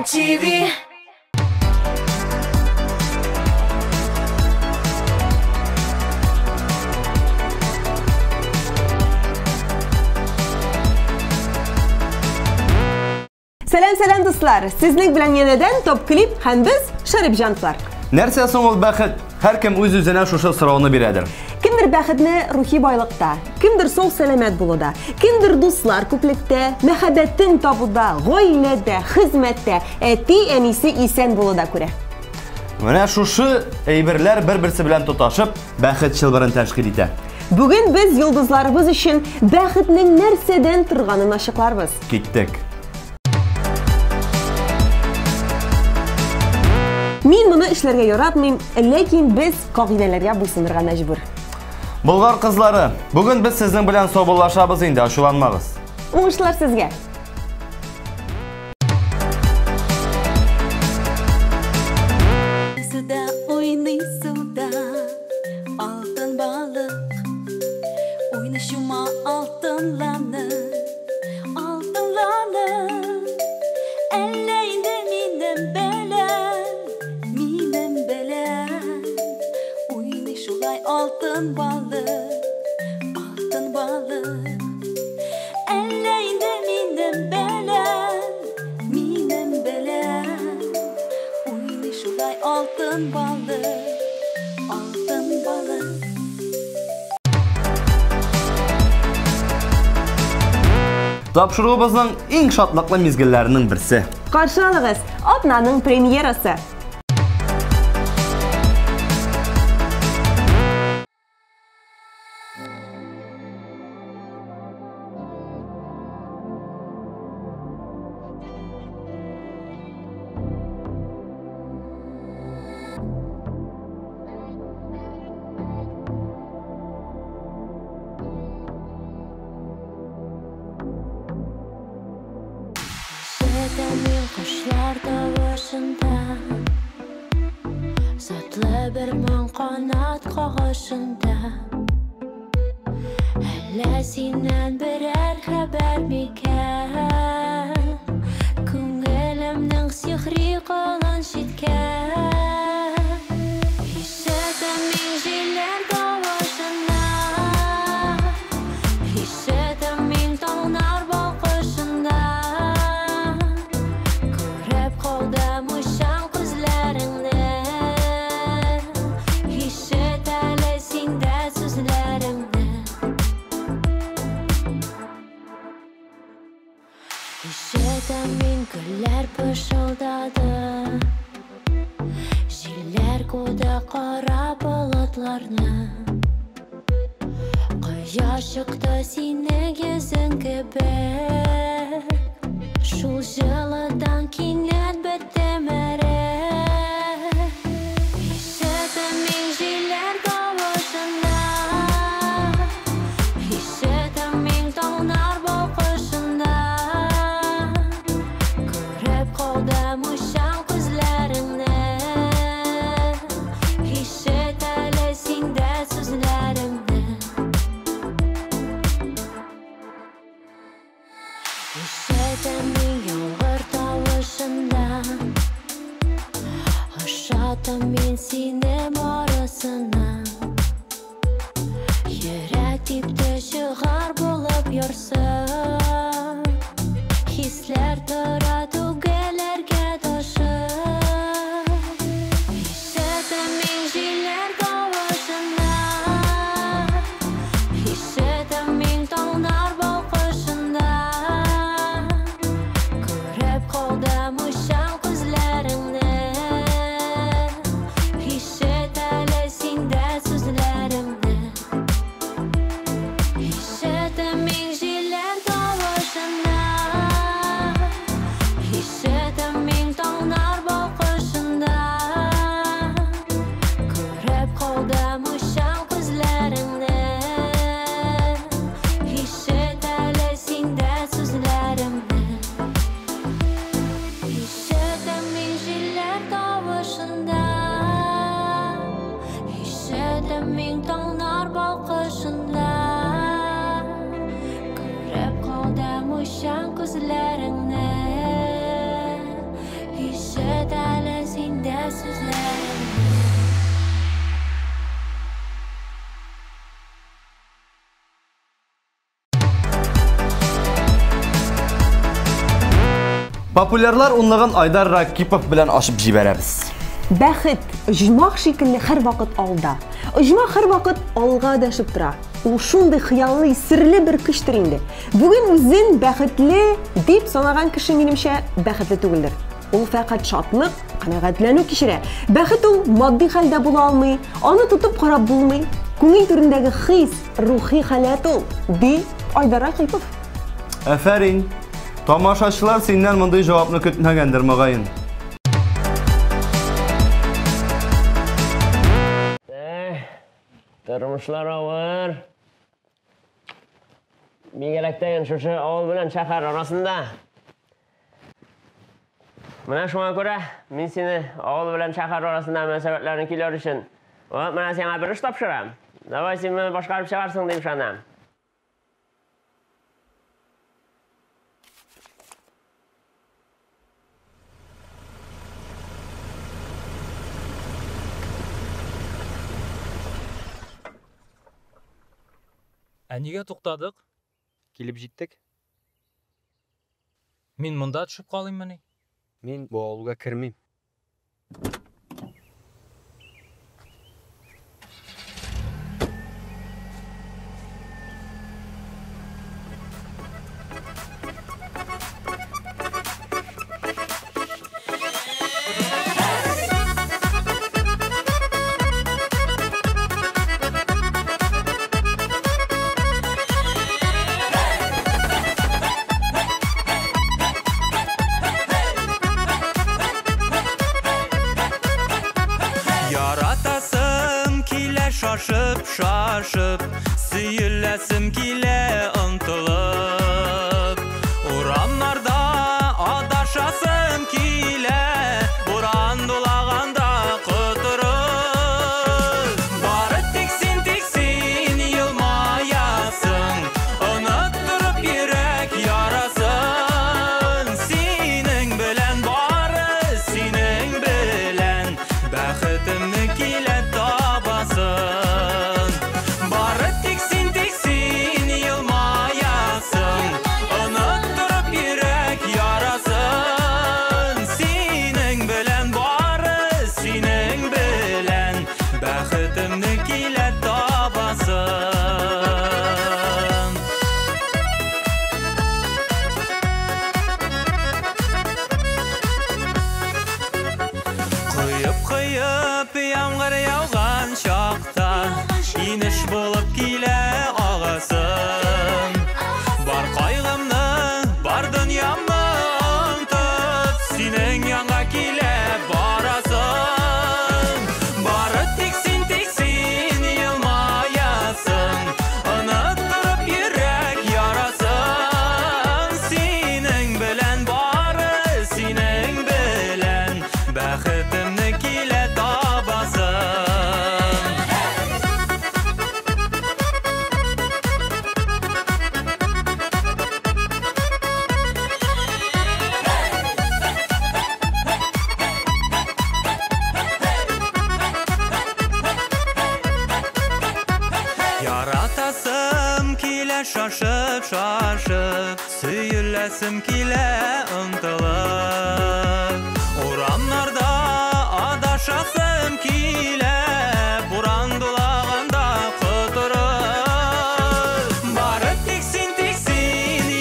TV. Selam dostlar. Sizning bilan yeniden Top Clip hem biz Şaripjan Clark. Нәрсәсен ул бәхет? Һәркем үз-үзенә шушы сорауны бирәдер. Kimdir бәхетне рухи байлыкта, kimdir сау сәламәт булуда, kimdir дуслар күплектә, мәхәббәтен табуда, гаиләдә, хезмәттә, әти-әнисе исән булуда күрә. Менә шушы әйберләр бер-берсе белән тоташып, бәхет чылбырын тәшкил итә. Бүген без йолдызларыбыз өчен бәхетнең нәрсәдән торганын ачыкларбыз. Киттек. Мин моны эшләргә яратмыйм, ләкин без кагыйдәләргә буйсынырга мәҗбүр. Болгар кызлары, бүген без сезнең белән саубуллашабыз инде, ачуланмагыз. Уңышлар сезгә. Suda oynuy suda altın balık Oynuşuma altınlanır Elleydi minem belen Oynuşulay altın balık Elleydi minem belen Oynuşulay altın balık Тапшыруыбызның иң шатлыклы мизгелләренең берсе. Каршы алыгыз, Атнаның премьерасы. Min kuşlar davasında Satlı bir man kanat kağışında Hele sinden birer haber miken Küngelimden sihri kalan şitken Hissetem min jiller davasında Hissetem min tonar bakışında Hissedemin güller pışıldadı Jiller koda kara bulutlarını Kıyaş çıktı sine gezin gibi Şul jılıdan kinet betemere Hissedemin jiller kavuşunda Hissedemin tonar bakışında Hissedemin yollar tavışında Aşağıdamin sinem arasına Yürek dipte çıkar bulup yorsun Hisler tıradı gelerge taşı Hissedemin jiller kavuşunda Hissedemin tonar bakışında Görüp kaldım uşan kızlarını Hisset elesinde Популярлар унлаган Айдар Ракипов белән ашып җибәрәбез. Бәхет, оҗмах шикелле һәр вакыт алда. Оҗмах һәр вакыт алга дәшеп тора. Ул шундый хыяллы, серле бер көчтер инде. Бүген үзен бәхетле дип санаган кеше минемчә бәхетле түгелдер. Ул фәкать шатлык, канәгатьләнү кичерә. Бәхет ул матди хәлдә була алмый, аны тотып карап булмый. Күңел түрендәге хис, рухи халәт ул, ди Айдар Ракипов. Афәрин. Тамашачылар синнән мондый җавапны көтмәгәндер мөгаен. Tırmışlar ağır. Bir gerekten şu oğul bilen şahar arasında. Bana şuna göre ben seni oğul bilen şahar arasında münasebetlerini kiler için. Bana sana bir iş tapşırım. Davay sen beni başka bir çıkarsın deyip şanam. Нигә туктадык? Килеп җиттек. Мин монда төшеп калыйммыни? Мин бу авылга кермим. Şaşıp, sıyırlasım kile ıntılıp Uranlarda adaşasım kile Uran dolağanda kıtırıp Barı tiksin yılmayasın Unutturup yürek yarasın Senin bilen barı, senin bilen Bəxitimni kile tabasın Şaşıp, sıyırlasım kile ıntılıp Uranlarda adaşasım kile Buran dolağında kıtırıp Barı tiksin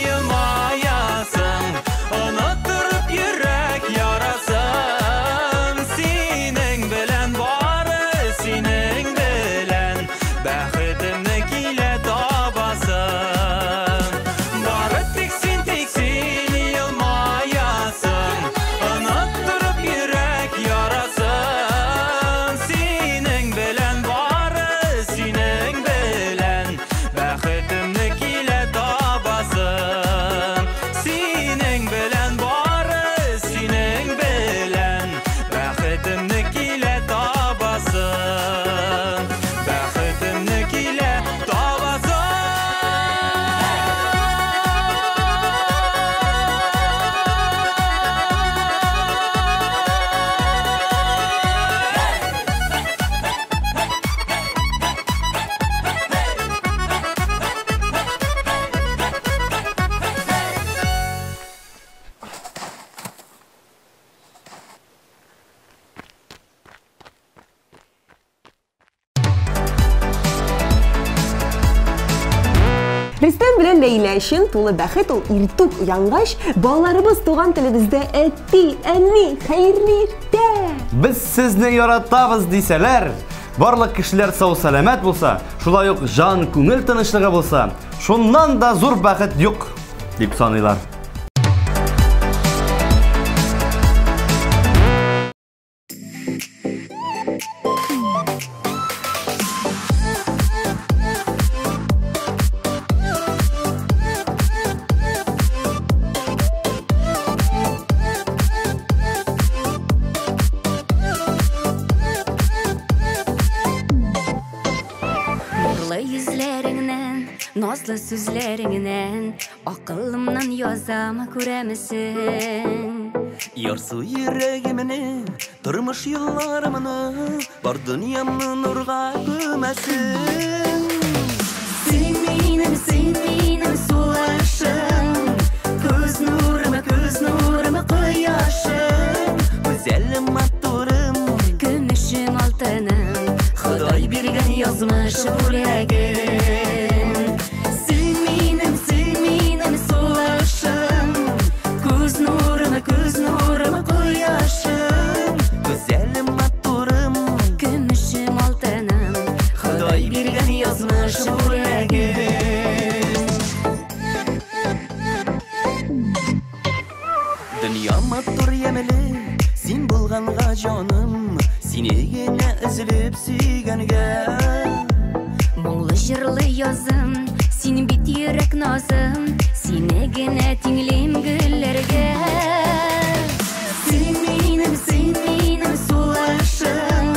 yılmayasın Unutturup yürek yarasın Senin bilen barı, senin bilen Bəxitimni kile tabasın Tiksin yılmayasın Рөстәм белән Ләйлә өчен тулы бәхет ул иртүк уянгач, балаларыбыз туган телебездә әти, әни, хәерле иртә. Без сезне яратабыз дисәләр, барлык кешеләр сау-сәламәт булса, шулай ук жан күңел тынычлыгы булса, шуннан да зур бәхет юк, дип саныйлар. Nazlı sözlerinden akıllımdan yazama göremezsin. Yarsı yüreğimini, durmuş yıllarımını, var dünyamı nurga gömesin. Sen benim sulaşım, göz nuruma koyaşım. Güzelim matturum, Gümüşüm altınım, Xudoy bergan yazmış yüreğim. Göz nuruma koyaşım. güzelim matturum, Gümüşüm altınım, Xudoy bergan yazmış yüreğim. Dünya mattur yemeli, sen bulganга canım, seni gene üzülüp süygenge. Моңлы жырлы язым, син бит йөрәк назым, сине генә тиңлем гөлләргә. Син минем сулашым,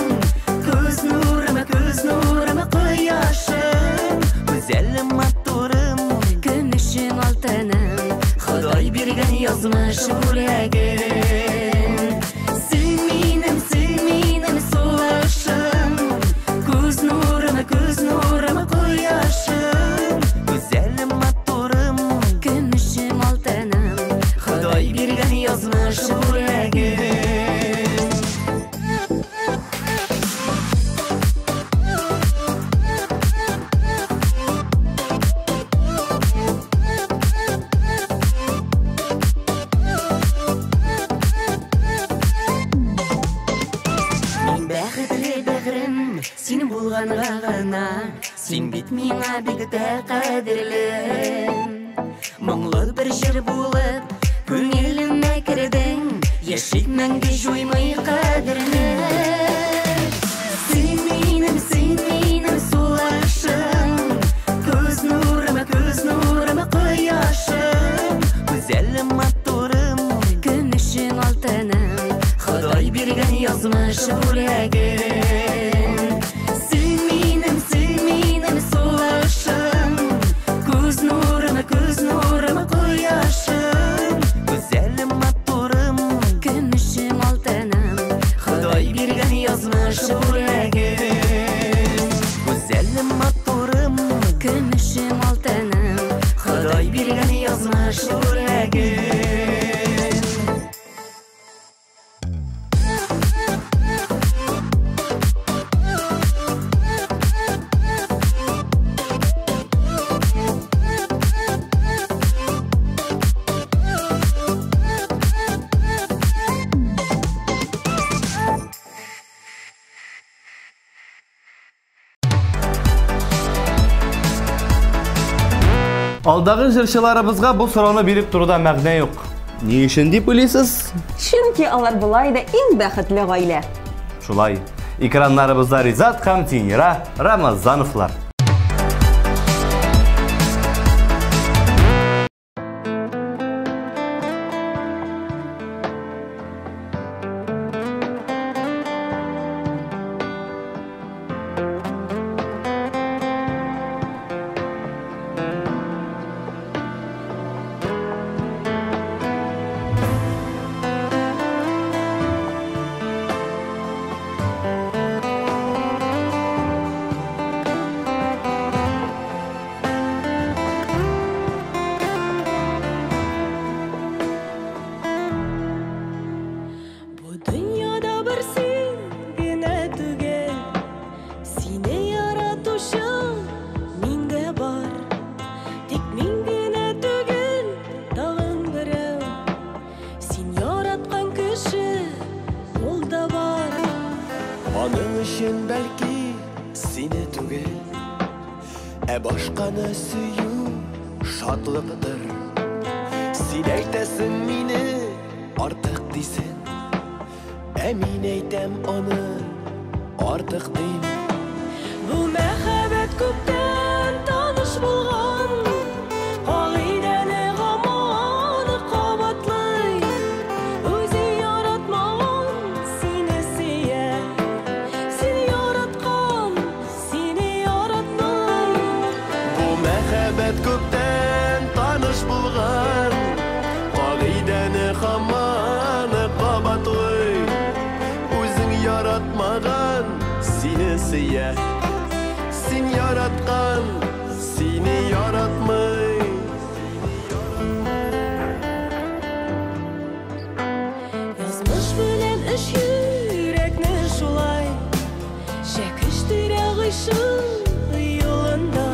күз нурыма кояшым. Güzelim matturum, Gümüşüm altınım, Xudoy bergan yazmış yüreğim. Син минем сулашым, күз nuruma koyaşım. güzelim matturum, Gümüşüm altınım, Xudoy bergan yazmış yüreğim. Мин бәхетле бәгърем, син булганга гына, син бит миңа бик тә кадерлем. Моңлы бер җыр булып, күңелемә кердең, яшик мәңге җуймый кадерне. Син минем сулашым, күз nuruma кояшым. güzelim matturum, Gümüşüm altınım, Xudoy bergan yazmış yüreğim. Син минем сулашым, күз nuruma koyaşım. güzelim matturum, Gümüşüm altınım, Xudoy bergan yazmış yüreğim. güzelim matturum, Gümüşüm altınım, Xudoy bergan yazmış yüreğim. Алдагы җырчыларыбызга бу сорауны биреп туруда мәгънә юк. Ни өчен дип уйлыйсыз? Чөнки алар булай да иң бәхетле гаилә. Шулай. Экраннарыбызда Ризат һәм Тинира Рамазановлар. Аның өчен бәлки сине түгел, башканы сөю шатлыктыр. Син әйтәсең мине артык дисең, мин әйтәм аны артык дим. Бу мәхәббәт күптән таныш булган, кагыйдәне гаманы кабатлый. Үзе яратмаган сине сөя, син яраткан сине яратмый. Бу мәхәббәт күптән таныш булган, кагыйдәне гаманы кабатлый. Үзең яратмаган сине сөя, син яраткан сине яратмый. Язмыш белән эш йөрәкне шулай чәкештерә гыйшык юлында.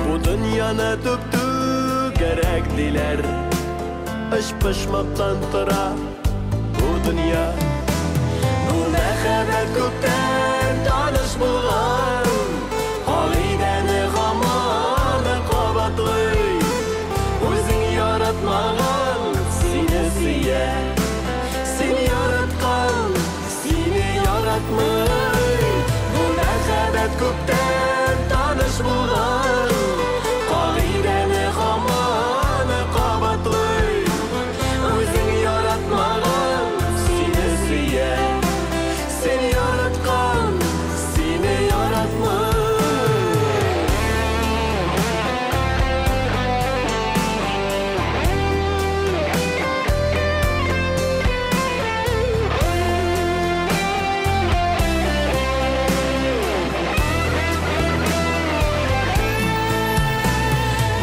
Бу дөньяны түп-түгәрәк диләр, эш пышмактан тора бу дөнья. Бу мәхәббәт күптән таныш булган, кагыйдәне гаманы кабатлый. Үзең яратмаган сине сөя, син яраткан сине яратмый. Бу мәхәббәт күптән таныш булган, кагыйдәне гаманы кабатлый. Үзең яратмаган сине сөя, син яраткан сине яратмый.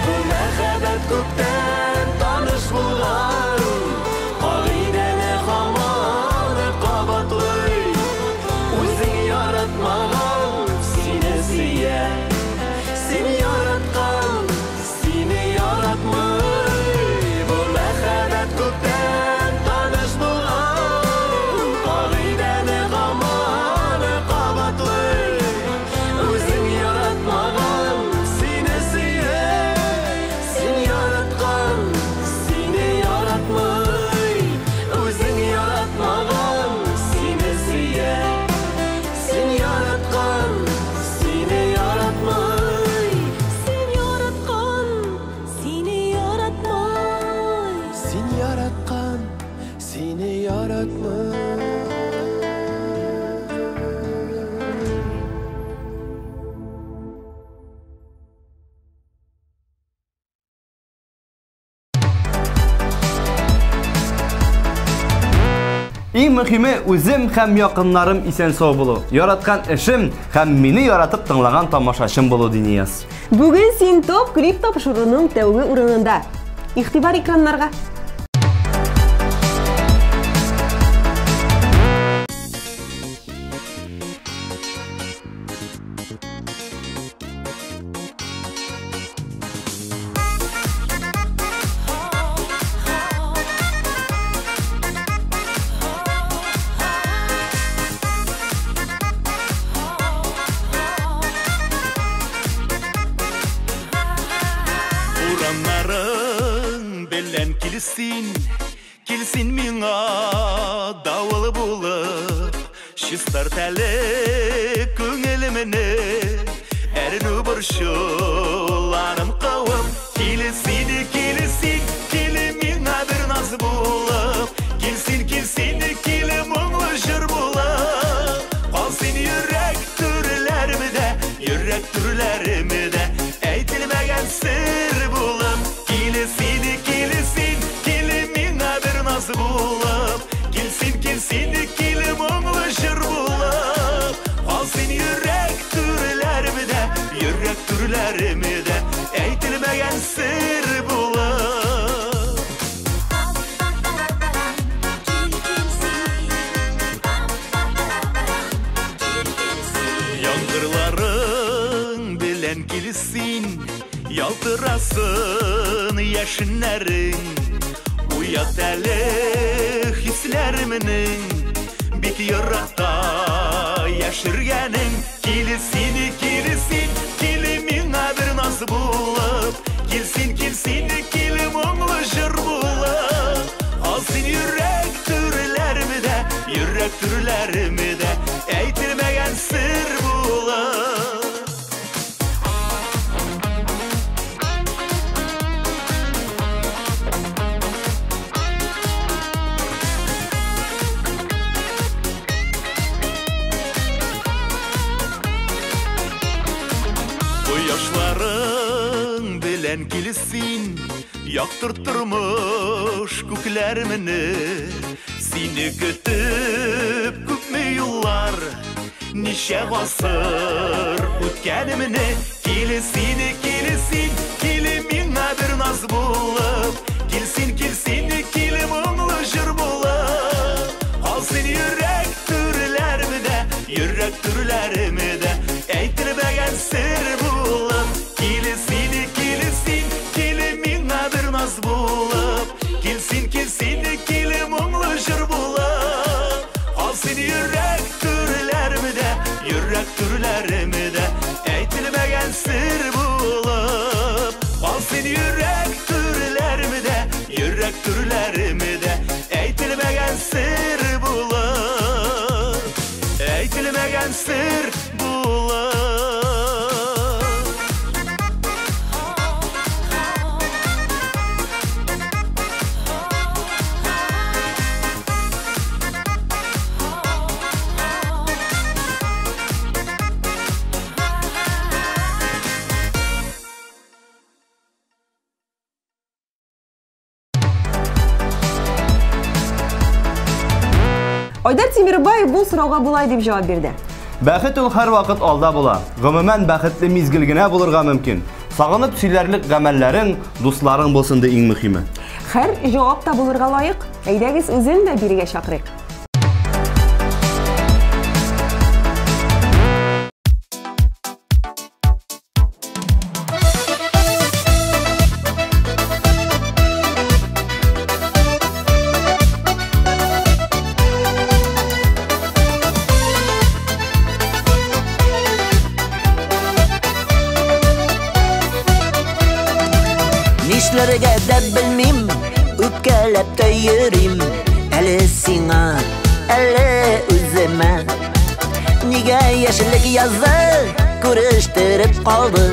Бу мәхәббәт күптән таныш булган, кагыйдәне гаманы кабатлый. Үзең яратмаган сине сөя, син яраткан сине яратмый. Бу мәхәббәт күптән таныш булган, кагыйдәне гаманы кабатлый. Үзең яратмаган сине сөя, син яраткан сине яратмый. Үзең яратмаган сине сөя, син яраткан сине яратмый. Син яраткан сине яратмый. Син яраткан сине яратмый. Иң мөһиме үзем һәм якыннарым исән сау булу. Яраткан эшем һәм мине яратып тыңлаган тамашачым булу Динияс. Бүген син топ клип тапшыруның тәүге урынында. Игътибар экраннарга. Ураннарың белән килсин миңа давыл булып, чистарт әле күңелемне, әрну борчуларым кавып. Килсин миңа бер наз булып, килсин мұңлы жыр булып. Калсын йөрәк түрләремдә әйтелмәгән сер булып. Килсин миңа бер наз булып, килсин мұңлы жыр булып. Калсын йөрәк түрләремдә әйтелмәгән сер булып. Яңгырларың белән килсин, ялтырасын яшеннәрең. Уят әле хисләремнең бик еракта яшіргенің келесін, келі миңа бір наз болып, келсін, келі мұңлы жыр болып. Ал сен йөрәк түрләрімді әйтілмәгән сыр болып. Yaşların bilen kilsin, yaktırtırmış köklerimini. Seni kütüp küpme yıllar, nice asır ötkenimini. Kilsin, mine bir naz bulup, kilsin, kili мұңлы jır bulup. Al seni yürek türlerimi de әйтілмәгән сыр болып. Kilsin, mine bir naz bulup, kilsin, kili мұңлы jır bulup. Al seni yürek türlerimi de әйтілмәгән sır bulup. Al seni yürek türlerimi de әйтілмәгән sır bulup. Әйтілмәгән sır bulup. Айдар Тимирбаев бұл сұрауға бұлай деп жауап берді. Бәхет ул һәр вакыт алда була. Гомумән бәхетле мизгел генә булырга мөмкин. Сагынып сөйләрлек гамәлләрең, дусларың булсын ди иң мөһиме. Һәр җавап та булырга лайык. Әйдәгез үзен дә бирегә чакырыйк. Нишләргә дә белмим, үпкәләп тә йөрим. Әле сиңа, әле үземә. Нигә яшьлек язы күрештереп калды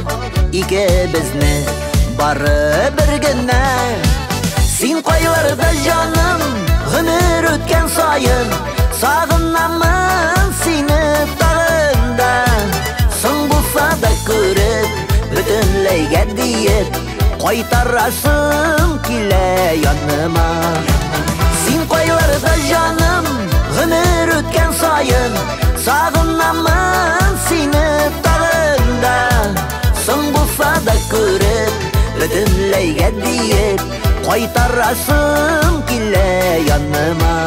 икебезне бары бер генә. Син кайларда җаным, гомер үткән саен, сагынамын сине тагында. Соң булса да күреп, бөтенләйгә диеп кайтарасым килә яныма. Син кайларда җаным, гомер үткән саен, сагынамын сине тагында. Соң булса да күреп, бөтенләйгә диеп кайтарасым килә яныма.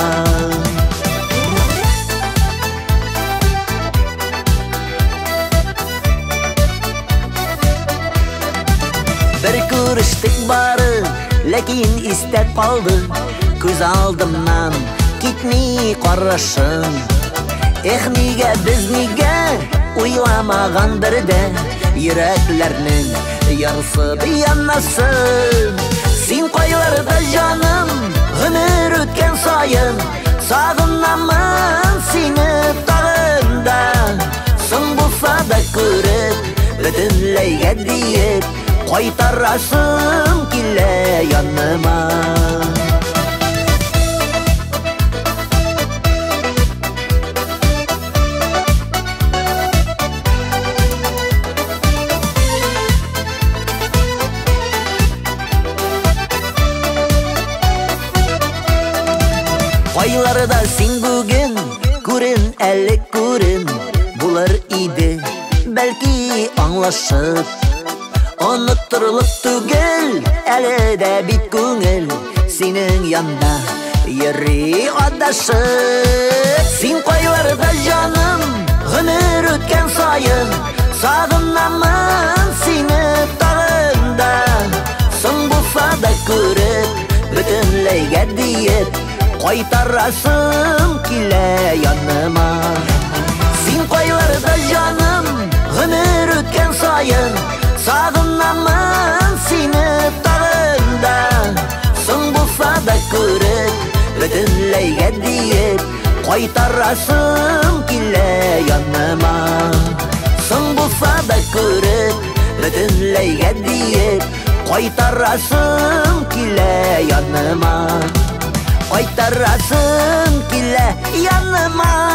Bir күрештек бары, ләкин истә калды. Күз алдымнан китми карашың. Эх, нигә без нигә уйламаган бердә йөрәкләрнең ярсы яннасын. Син кайларда җаным, гомер үткән саен, сагынамын сине тагында. Соң булса да күреп, бөтенләйгә диеп кайтарасым килә яныма. Кайларда син бүген күрен, әле күрен булыр иде, бәлки аңлашып. Оныттырылып түгел, әле дә бит күңел, синең янда йөри адашып. Син кайларда җаным, гомер үткән саен, сагынамын сине тагында. Соң булса да күреп, бөтенләйгә диеп кайтарасым килә яныма. Син koylarda canım, ömür ötken sayın sağınamın seni tağında. Son bulsa da körük bütünleyge deyip qaytarasım kile yanıma. Son bulsa da körük bütünleyge deyip qaytarasım kile yanıma. Qaytarasım kile yanıma.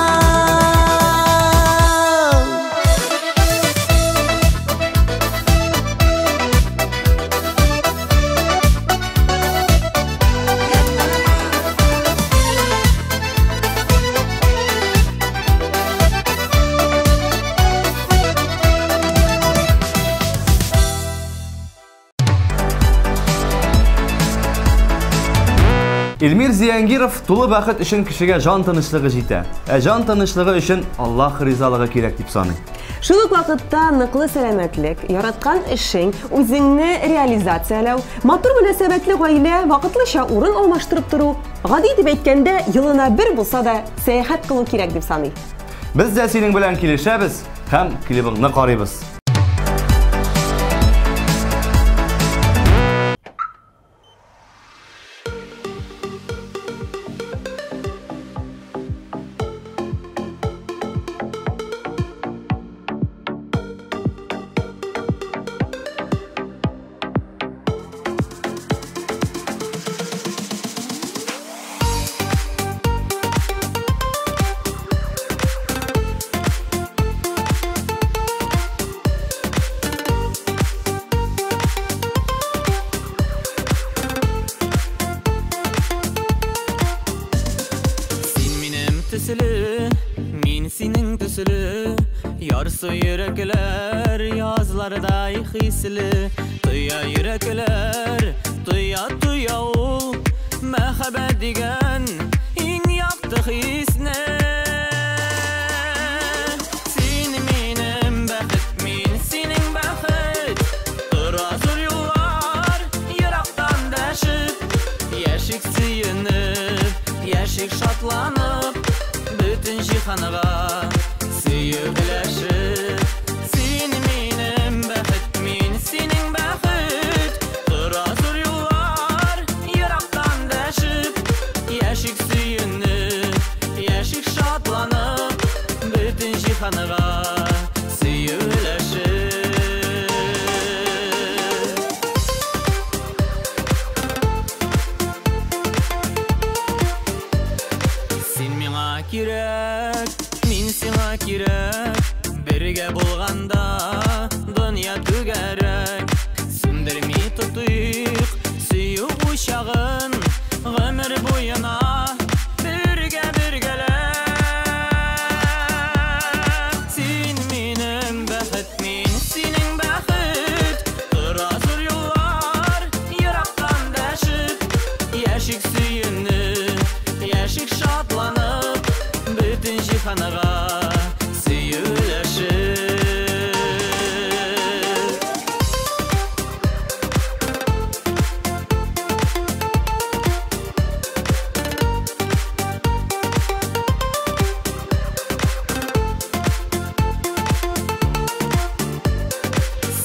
Ilmir Ziyangirov tulu бақыт үшін кішіге жан тынышлығы жете. Жан тынышлығы үшін Аллах ризалығы керек деп саный. Шул ук вакытта ныклы сәламәтлек, яраткан эшең, үзеңне реализациялау, матур мөнәсәбәтле гаилә, вакытлыча урын алмаштырып тору, гади дип әйткәндә, елына бер булса да сәяхәт кылу кирәк дип саный. Без дә синең белән килешәбез һәм клибыңны карыйбыз. Min senin tüsülü, yarsı yürekler yazlarda hisli. Tuya yürekler, tuya ol, mehabet digen in yaktı hisne. Sin minim bəxit, min senin bəxit, durazır yollar, yıraktan dəşib, yeşik sıyınıb, yeşik şatlanıb, bütün cihanığa sıyıqləşib. Sin minim bəxit, min senin bəxit, durazır yollar, yıraktan dəşib, yeşik sıyınıb, yeşik şatlanıb, bütün cihanığa sıyıqləşib. Sen mina kirek, min sana kirek, birge bulganda dünya tügerek. Sündürmi tutuk, suyu uşağın, ömür boyuna birgeler. Sen minim bəxit, min senin bəxit, durazır yollar, yıraktan dəşib, yeşik suyunub, yeşik şatlanıb, bütün cihanığa sıyıqləşib.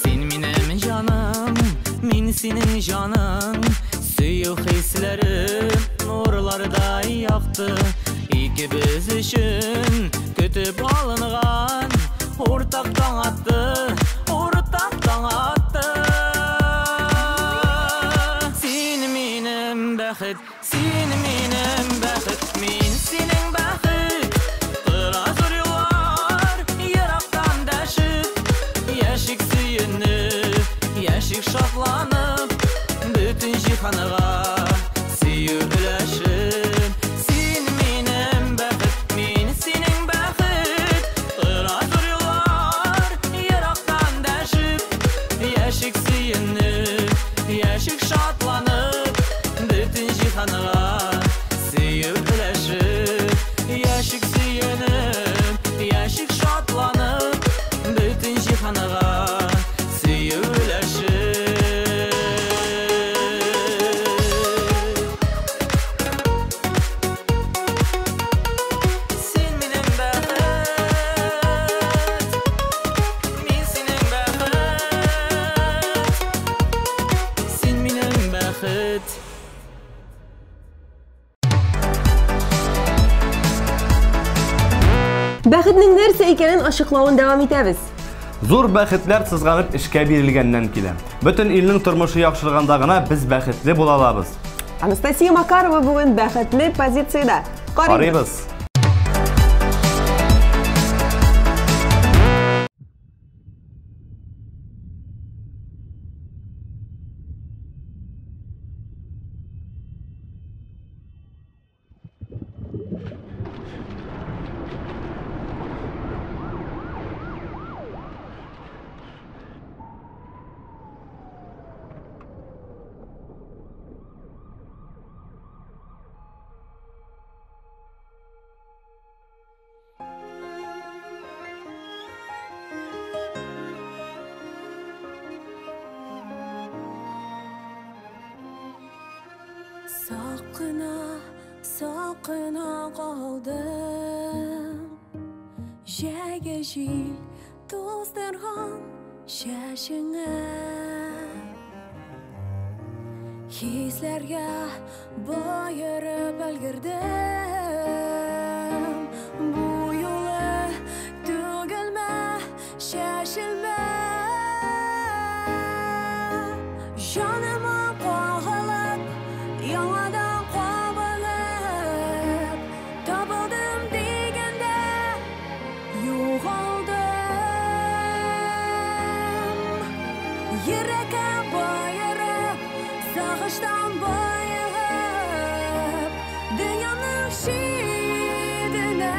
Sen minim canım, min senin canım, suyuq hislerim nurlarda yaktı. İkimiz üçün kütüp alınğan ortaktan attı, ortaktan attı. Sen minim bəxit, sen minim bəxit, min senin bəxit, durazır yollar, yıraktan dəşib, yeşik suyunub, yeşik şatlanıb, bütün cihanığa sıyıqləşib. Sen minim bəxit, min senin bəxit, durazır yollar, yıraktan Бәхетнең нәрсә икәнен ачыклауын дәвам итәбез. Зур бәхетләр сызганып эшкә бирелгәннән килә. Бөтен илнең тормышы яхшырганда гына без бәхетле була алабыз. Анастасия Макарова бүген бәхетле позицияда. Карыйбыз. Saqına qaldım Jägejil tozdırğan şaşına Hislerge bayırıp ölgirdim Bu yolu tügülme, şaşılma Canıma qağılıp, yanadan qabalıb Tapıldım degende yoğaldım Yürekə bayırıb, sağışdan bayıb Dünyanın şidine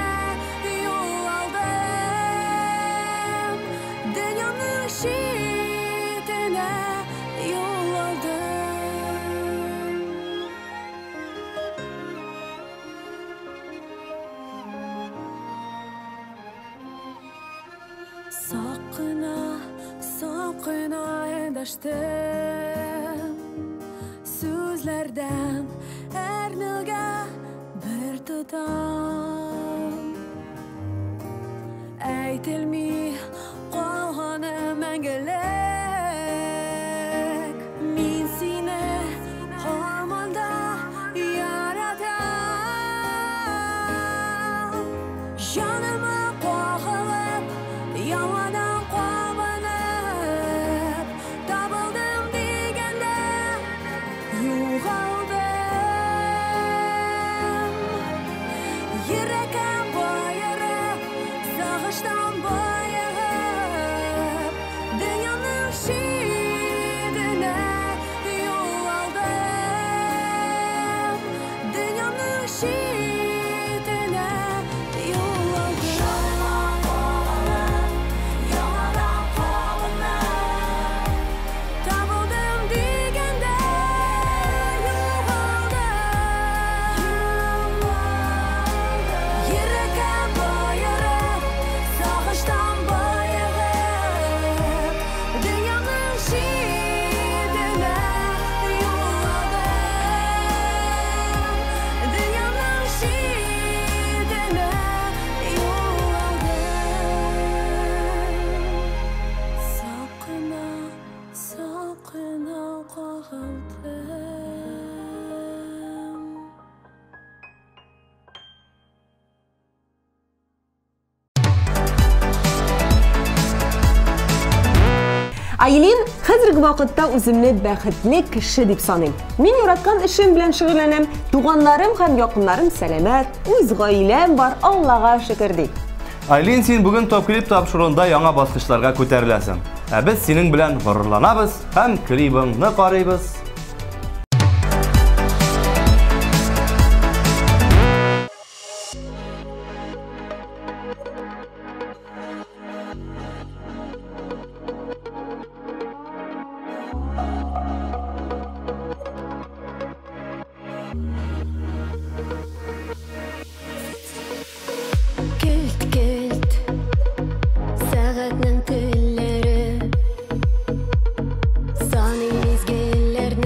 yol aldım Dünyanın şidine yol aldım Saqına endaştım Sözlerden ernilge bir tutam Aytilmi qalğanı мәңгілік Min seni hamanda yaratam Canıma qağılıp, yanadan qabanıb Tapıldım degende yoğaldım Yürekə bayırıb, sağışdan bayıb Dünyanın şidine yol aldım Dünyanın şidine yol aldım Canıma qağılıp, yanadan qabanıb Tapıldım degende yoğaldım Yürekə bayırıb, sağışdan bayıb Dünyanın şidine yol aldım Dünyanın şidine yol aldım Saqına qağıldım Айлин, хәзерге вакытта үземне бәхетле кеше дип саныйм. Мин яраткан эшем белән шөгыльләнәм, туганнарым һәм якыннарым сәламәт, үз гаиләм бар, Аллага шөкер ди. Айлин, син бүген топ-клип тапшыруында яңа баскычларга күтәреләсең. Ә без синең белән горурланабыз һәм клибыңны карыйбыз. Көлт-көлт сағатның түллері Саны мезгілләрне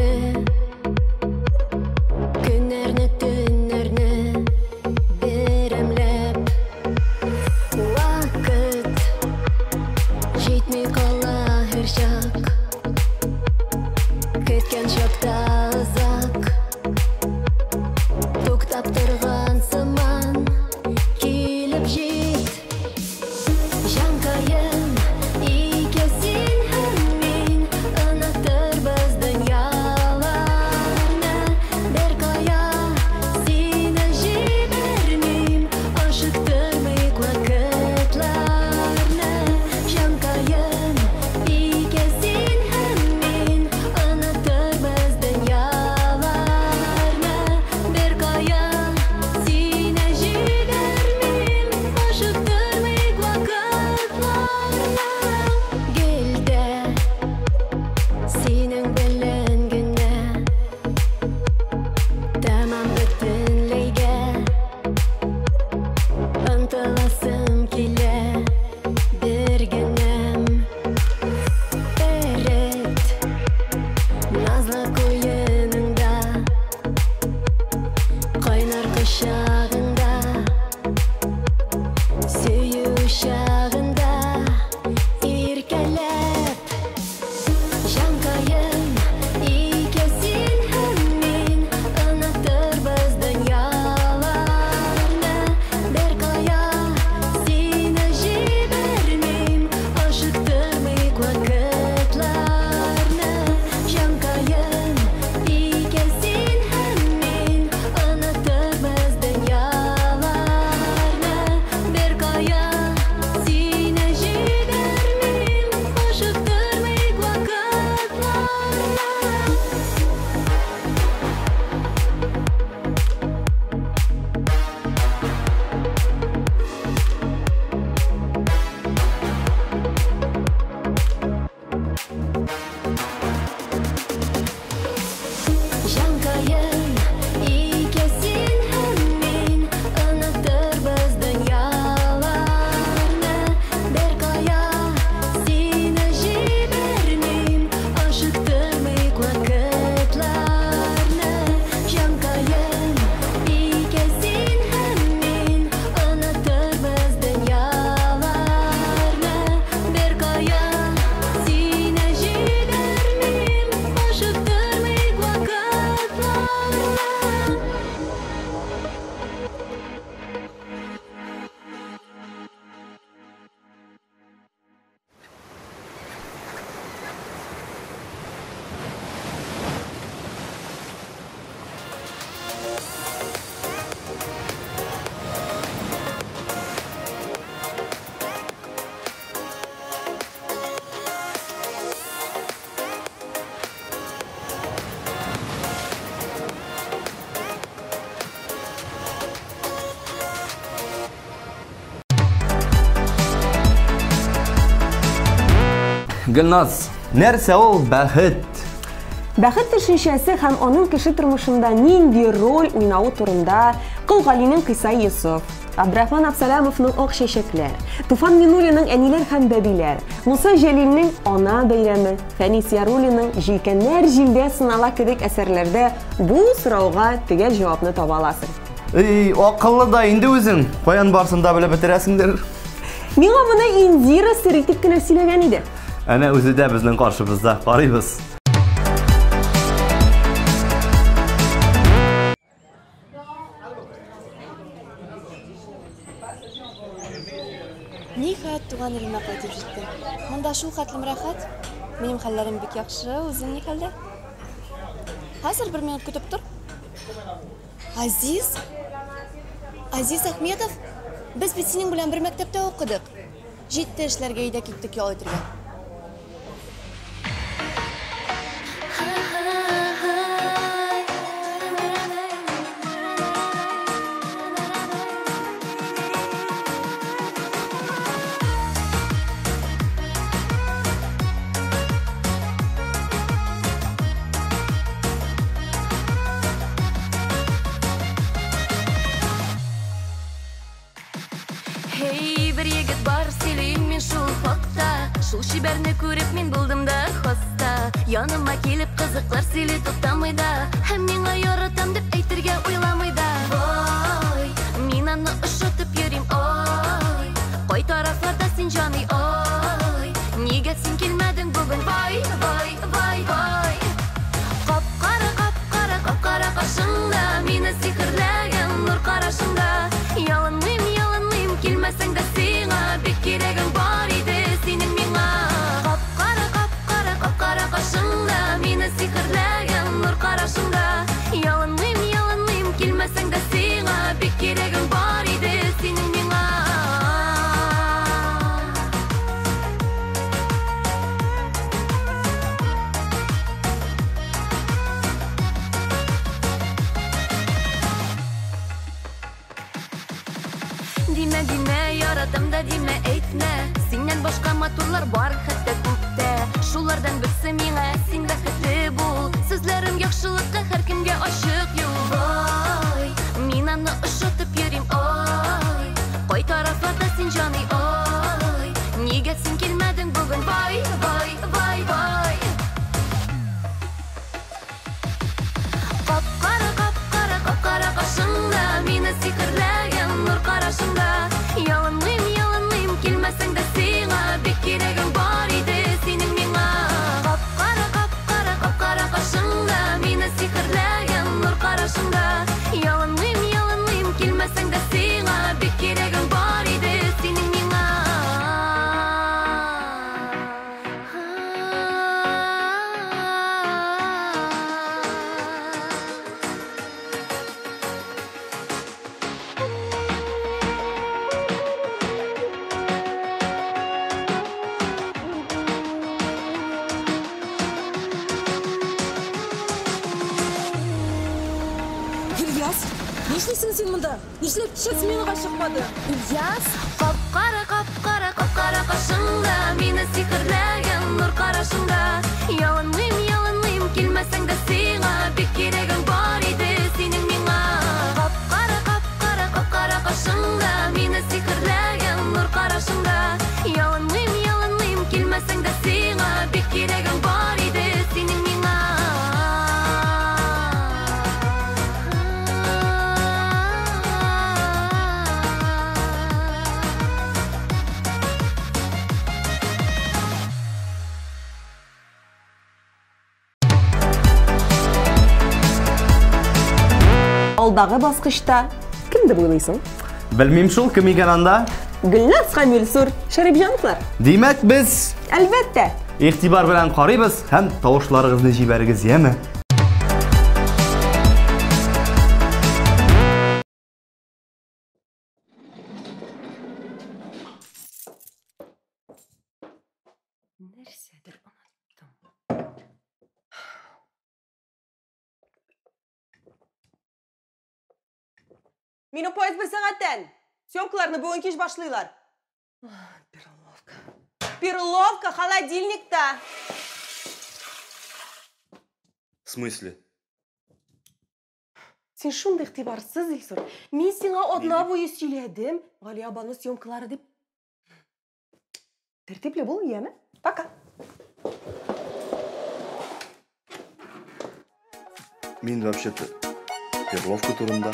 Гөлназ, нәрсә ул бәхет? Бәхет төшенчәсе һәм аның кеше тормышында нинди роль уйнавы турында Кылгалинең Кыйса Йосыф, Абдрахман Абсаламовның Ак чәчәкләр, Туфан Минуллинның Әниләр һәм бәбиләр, Муса Җәлилнең Ана бәйрәме, Фәнис Яруллинның Җилкәннәр җилдә сынала кебек әсәрләрдә бу сорауга төгәл җавапны таба аласың. Акыллы да инде үзең, каян барсын да белеп бетерәсеңдер. Миңа моны Индира сер итеп кенә сөйләгән иде. Әнә үзе дә безнең каршыбызда, карыйбыз. Ниһаят туган илемә кайтып җиттем. Монда шул хәтлем рәхәт. Минем хәлләрем бик яхшы, үзең ни хәлдә? Хәзер бер минут көтеп тор. Азиз Әхмәтов, без бит синең белән бер мәктәптә укыдык. 7 эшләргә өйдә киттек ял итәргә. Hey, bir егет бар, сөйлейм мен шул хакта. Шул шибәрне күреп мин булдым да хаста. Яныма килеп кызыклар сөйли туктамый да. Һәм миңа яратам дип әйтергә уйламый да. Ой, мин аны ошатып йөрим, ой. Кай тарафларда син җаный, ой. Нигә син килмәдең бүген, вай, вай, вай, вай. Кап-кара кашыңда, мине сихерләгән нур карашыңда. Ялынмыйм, килмәсәң дә сиңа, бик кирәгең бар иде синең миңа. Кап-кара кашыңда, мине сихерләгән нур карашыңда. Ялынмыйм, килмәсәң дә сиңа, бик кирәгең бар иде синең миңа. Димә, яратам да димә, әйтмә. Синнән башка матурлар бар хәтта күктә. Шулардан берсе миңа, син бәхетле бул. Сүзләрем яхшылыкка һәркемгә ачык юл. Ой, мин аны ошатып йөрим, ой. Кай тарафларда син җаный, ой. Нигә син килмәдең бүген, вай, вай, вай, вай. Кап-кара кашыңда, мине сихерләгән нур карашыңда. Ялынмыйм, килмәсәң дә сиңа, бик кирәгең бар иде синең миңа. Кап-кара кашыңда, мине сихерләгән нур карашыңда. Ялынмыйм, килмәсәң дә сиңа, бик кирәгең бар иде синең миңа. İlyas, нишлисең син монда? Нишләп кичәсе миңа чыкмады? Ильяс, кап-кара кашыңда, мине сихерләгән нур карашыңда. Ялынмыйм, килмәсәң дә сиңа, бик кирәгең бар иде синең миңа. Кап-кара кашыңда, мине сихерләгән нур карашыңда. Ялынмыйм, килмәсәң дә сиңа, бик кирәгең бар иде синең миңа. Алдагы баскычта кимди буйлыйсың? Белмим шул, кем икән анда? Гөлназ һәм Илсур Шәрипҗановлар. Димәк без Әлбәттә. игътибар белән карыйбыз һәм тавышларыгызны җибәрегез, яме? Нәрсәдер оныттым. Мине поезд 1 сәгатьтән. Съемкаларны бүген кич башлыйлар. Bir Allah'ım. Перловка холодильникта. В смысле? Сен шундай игътибарсыз, Илсур. Мен сиңа одна буе сөйләдем, Гали абаның съемкалары дип. Тәртипле бул, яме? Пока. Мен вообще-то Перловка турында.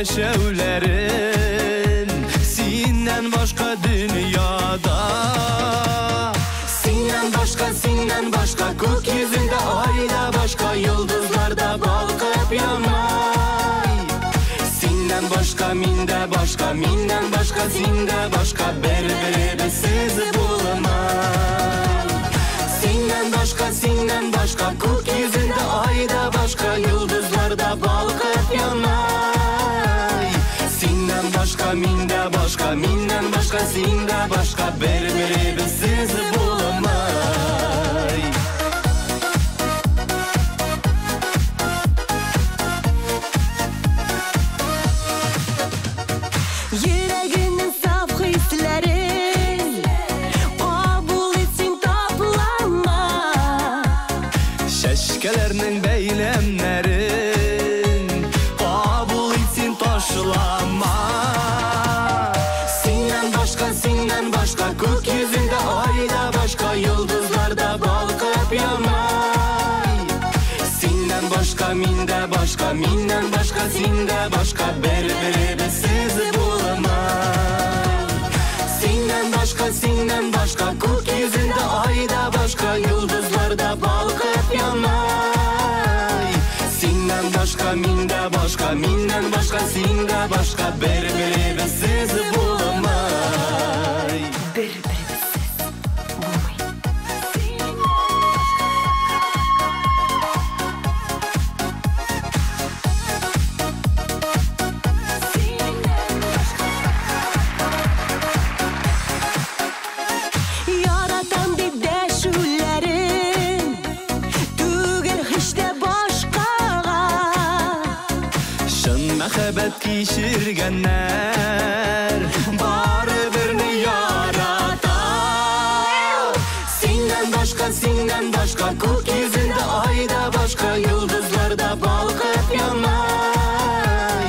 Yaşavların Sinden başka dünyada Sinden başka Gökyüzünde ayda başka Yıldızlarda balkıp yanay Sinden başka minde başka Minden başka zinde başka Berberi sizi bulamay Sinden başka Gökyüzünde ayda başka Yıldızlarda balkıp yanay Minden başka zinde başka Berberi sizi bulamay Yüreğinin saf hislerin Kabul etsin toplama Şeşkelerinin beylemlerin Kabul etsin taşlama Sinden başka Gökyüzünde ayda başka Yıldızlarda balkıp yanay Sinden başka minde başka Minden başka zinde başka Berberi sizi bulamay Sinden başka Gökyüzünde ayda başka Yıldızlarda balkıp yanay Sinden başka minde başka Minden başka zinde başka Berberi sizi bulamay Yaratan bir deşüllerin Tügel hiç de başkağa Şın mehabet kişirgenler Bari birini yaratar Sinden başka Gökyüzünde ayda başka Yıldızlarda balkıp yanay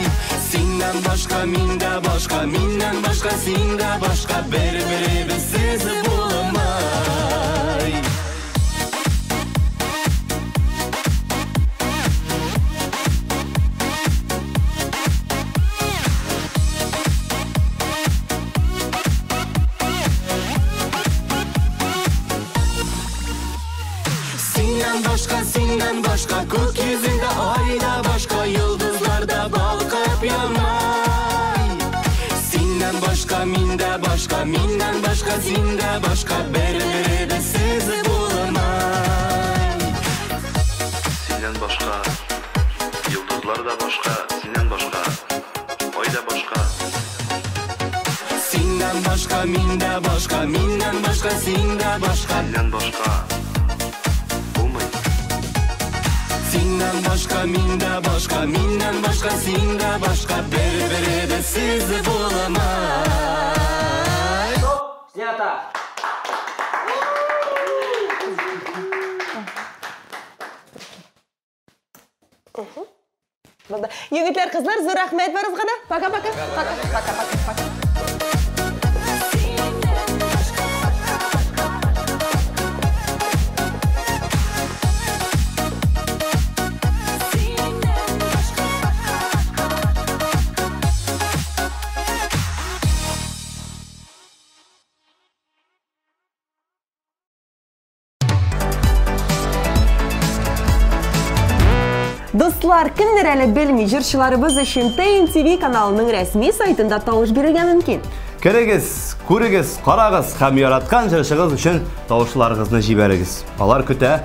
Sinden başka minde başka Minden başka zinde başka Berberi sizi bulamay Sinden başka Gökyüzünde ayda başka Yıldızlarda balkıp yanay Sinden başka minde başka Minden başka zinde başka Berberi sizi bulamay Sinden başka Yıldızlarda başka Sinden başka Ayda başka Sinden başka minde başka Minden başka zinde başka Sinden başka Sinden başka minde başka Minden başka zinde başka Berberi sizi bulamay Снято! Егетлер, кызлар, зур рахмет барызга да. Пока-пока. Пока-пока. Достлар, кемдер әле белми, җырчыларыбыз өчен ТНТV каналының рәсми сайтында тавыш бирергә мөмкин. Керегіз, көрегіз, қарағыз һәм яраткан җырчыгыз өчен тавышларыгызны җибәрегез. Алар көтә.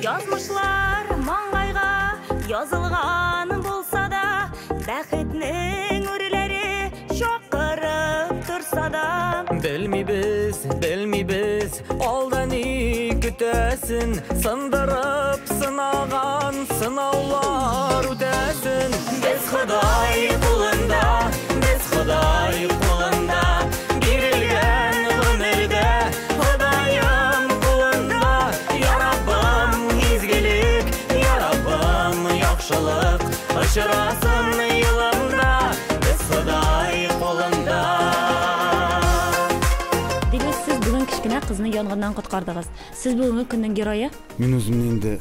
Yazmışlar mangayga yazılgan bulsa da bәхетнең үреләре шакырып турса да Белмибез, алда ни көтәсен, сындырып сынаган сынаулар үтәсен. Без Ходай кулында, бирелгән гомердә, Ходаем кулында, я Раббым изгелек, я Раббым яхшылык, очрасын юлымда, без Ходай кулында. Siz bugün kichkina qizni yong'indan qutqardingiz. Siz bugungi kunning gерои? Men o'zimni endi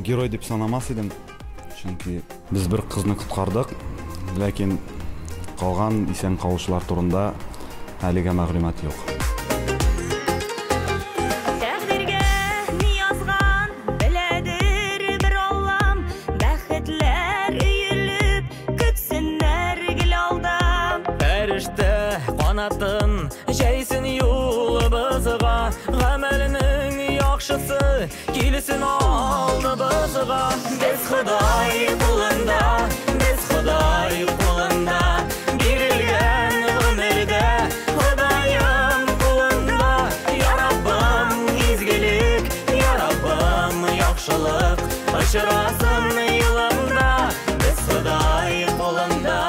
герой deb sanamas edim. Chunki biz bir qizni qutqardik, lekin qolgan isen qolishlar turында haliga ma'lumot yo'q. Тәкъдиргә ни язган, беләдер бер Аллам, бәхетләр өелеп, көтсеннәр гел алда. Фәрештә канатын җәйсен юлыбызга, гамәленең яхшысы килсен алдыбызга. Без Ходай кулында, бирелгән гомердә, Ходаем кулында, я Раббым изгелек, я Раббым яхшылык, очрасын юлымда, без Ходай кулында.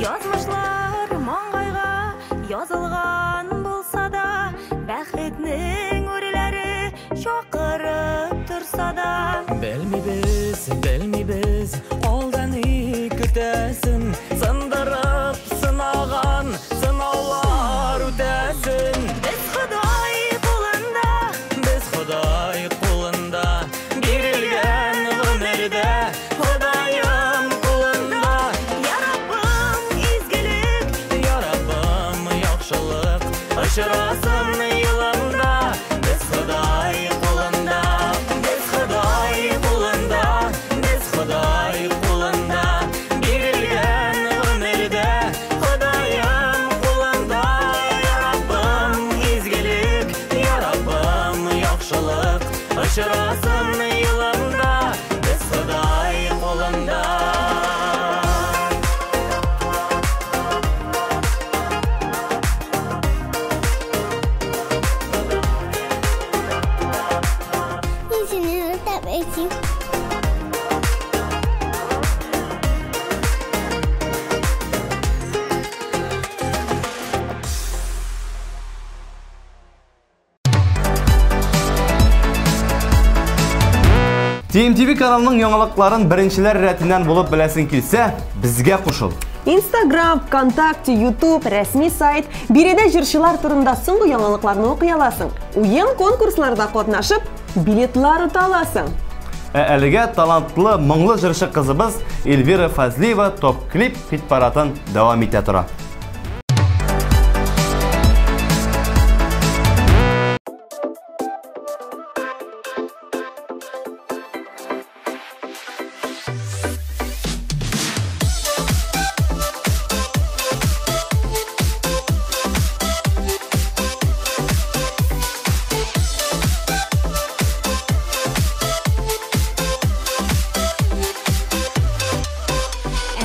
Yazmışlar mangayga yazılgan bulsa da bәхетнең үреләре шакырып турса да Белмибез, алда ни көтәсен, сындырып сынаган сынаулар үтәсен. Без Ходай кулында, бирелгән гомердә, Ходаем кулында, я Раббым изгелек, я Раббым яхшылык, очрасын юлымда, без Ходай кулында, бирелгән гомердә, Ходаем кулында, я Раббым изгелек, я Раббым яхшылык, очрасын юлымда, без Ходай кулында. TMTV kanalının яңалыкларын беренчеләр рәтеннән булып беләсең килсә, безгә кушыл. Instagram, ВКонтакте, YouTube, рәсми сайт, биредә җырчылар турында соңгы яңалыкларны укый аласың. Уен конкурсларда катнашып, билетлар ута аласың. Әлегә талантлы, моңлы җырчы кызыбыз Эльвира Фазлиева топ-клип хит-паратын дәвам итә тора.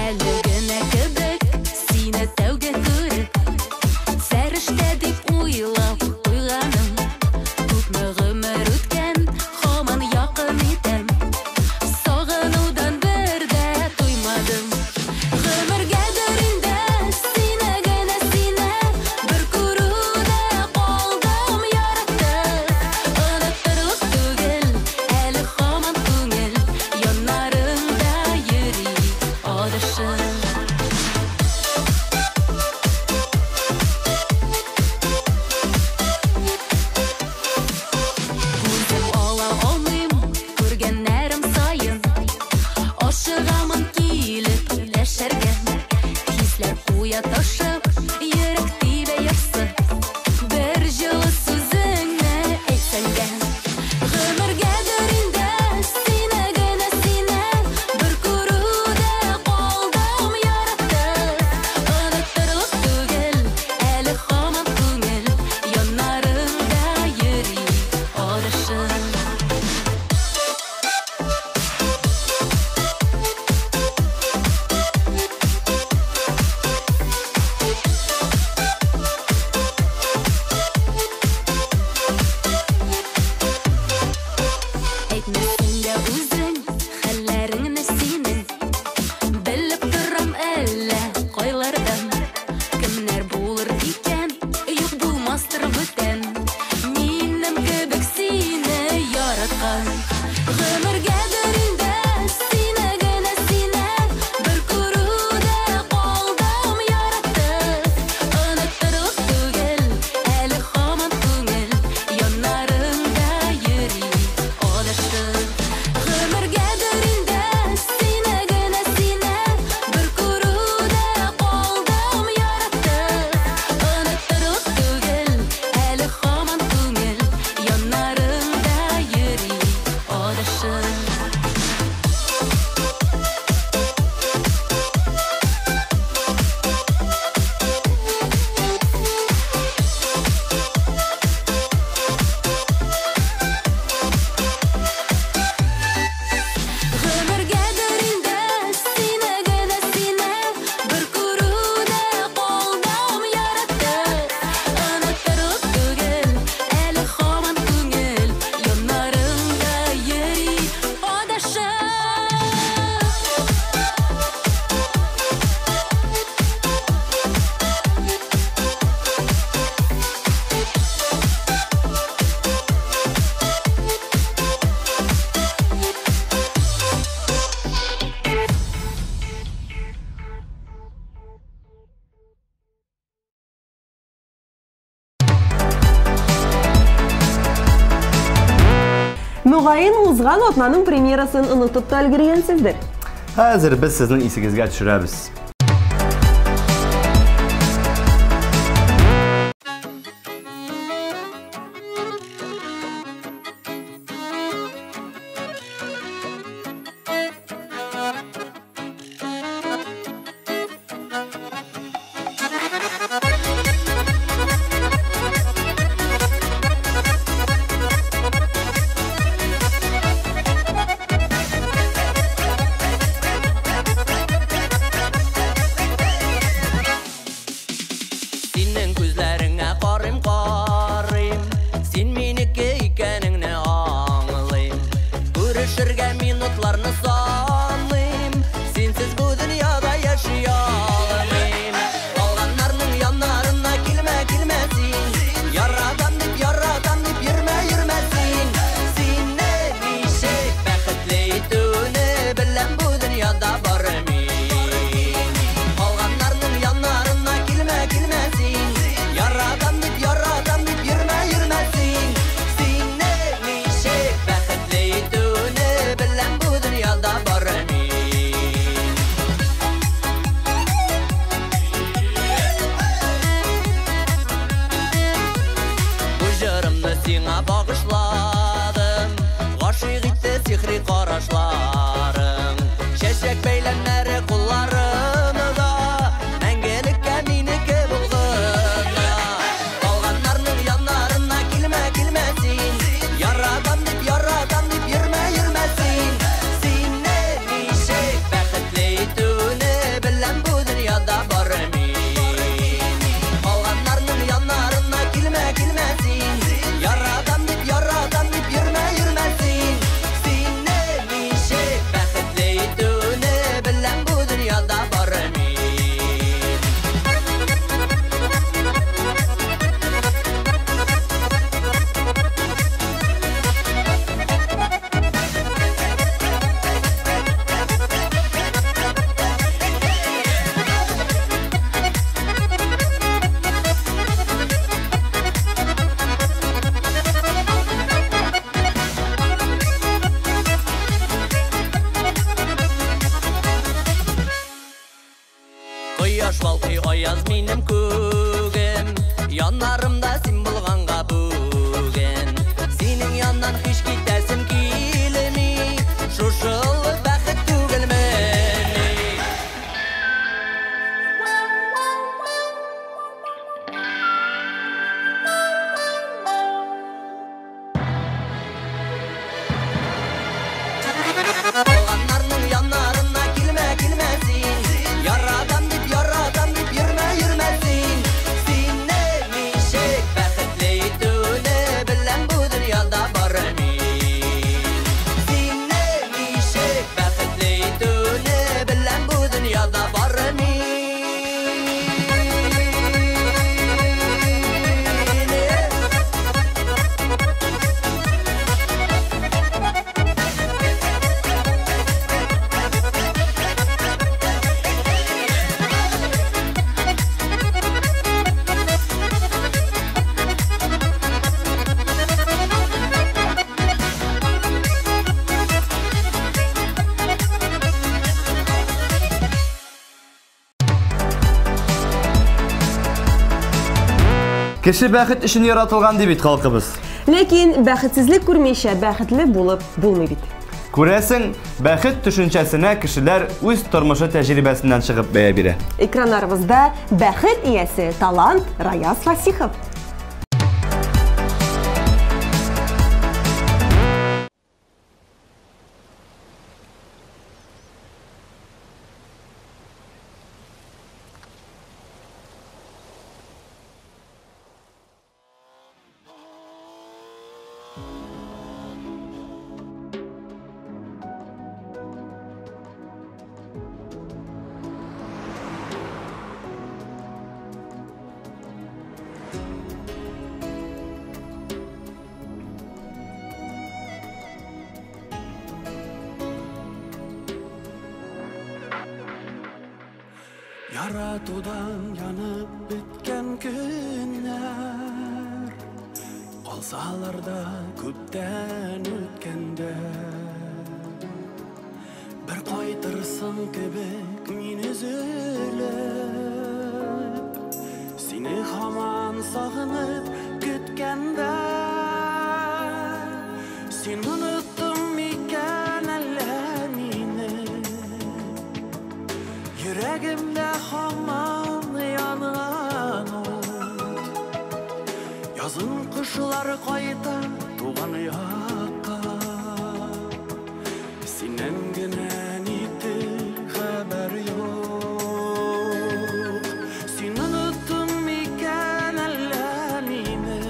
Әлегенә кебек сине тәү Мөгаен узган атнаның премьерасын онытып та өлгергәнсездер. Хәзер без сезнең исегезгә төшерәбез. Кеше бәхет өчен яратылган дип бит халкыбыз. Ләкин бәхетсезлек күрмәйчә бәхетле булып булмый бит. Күрәсең, бәхет төшенчәсенә кешеләр үз тормышы тәҗрибәсеннән чыгып бәя бирә. Экраннарыбызда бәхет иясе талант Раяз Фасихов. Yaratудан янып беткән көннәр Қалсалар да көптен өткенде бір қайтырсың кебек мен үзіліп сені хаман сағынып күткенде сен ұныттың мекен әлі мені жүрегімде хаман янған Yazın kışlar kayda tuğan yakka Sinen ginen iti haber yok Sen unuttun miken ellemini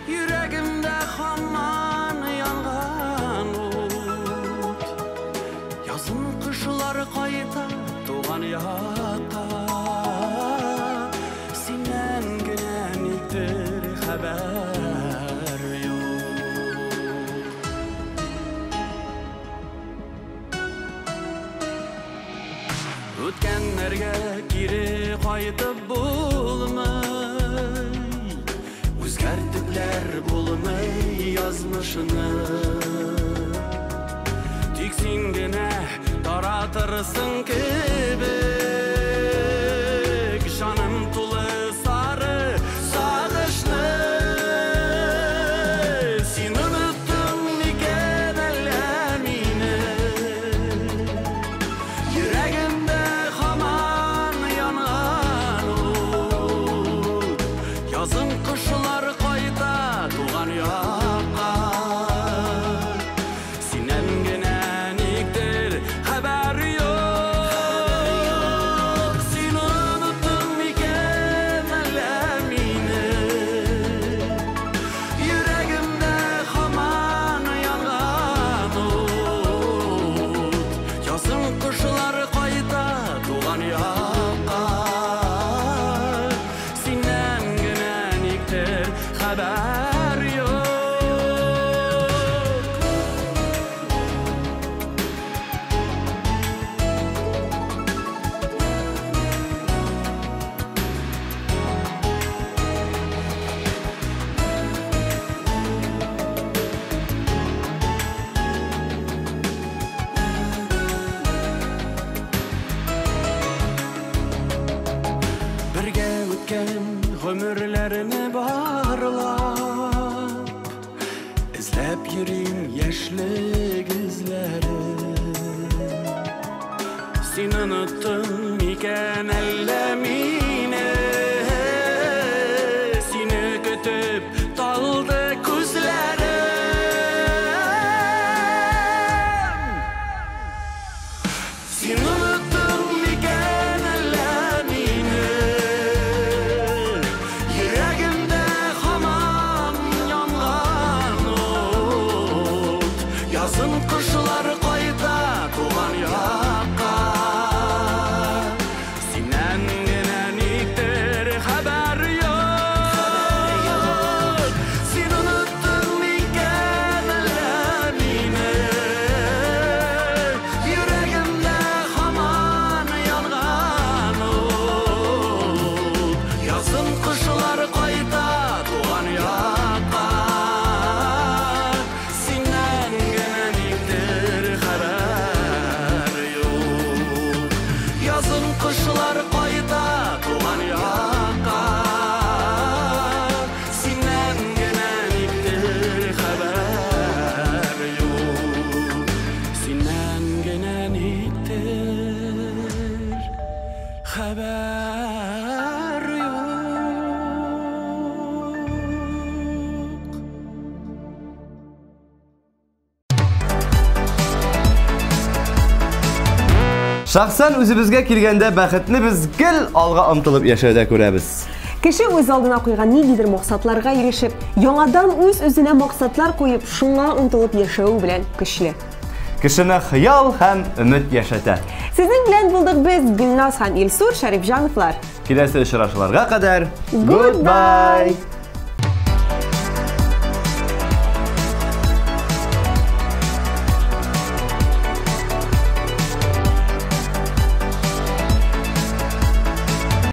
Yüreğimde hamman yangan ot Yazın kışlar kayda tuğan yakka Sinen haber yok Ötkenlerge geri kaytıp bulmay Özgertipler bulmay yazmışını Tek sen gene taratırsın kebek Canım tulu sarı Ömürlerini bağırlap İzlep yürüyüm yaşlı gözleri Sen unuttun miken ellemini Seni kötüp daldı gözlerim Sen unuttun miken ellemini Yazın kışlar kayda tuğan yakka Sinen genen iktir haber yok Sen unuttun miken ellemini Yüreğimde haman yangan ot Yazın kışlar kayda tuğan yakka Sinen genen iktir haber yok Yazın kışlar kayda tuğan yakka Sinen genen iktir haber yok Sinen genen iktir haber yok Şahsen özümüzge kelgende бәхетне biz gel alga омтылып яшәүдә күрәбез. Кеше үз алдына куйган нидер максатларга ирешеп, яңадан үз-үзенә максатлар куеп, шуңа омтылып яшәү белән көчле. Кешене хыял һәм өмет яшәтә. Сезнең белән булдык без Гөлназ һәм Илсур Шәрифҗановлар. Киләсе очрашуларга кадәр goodbye.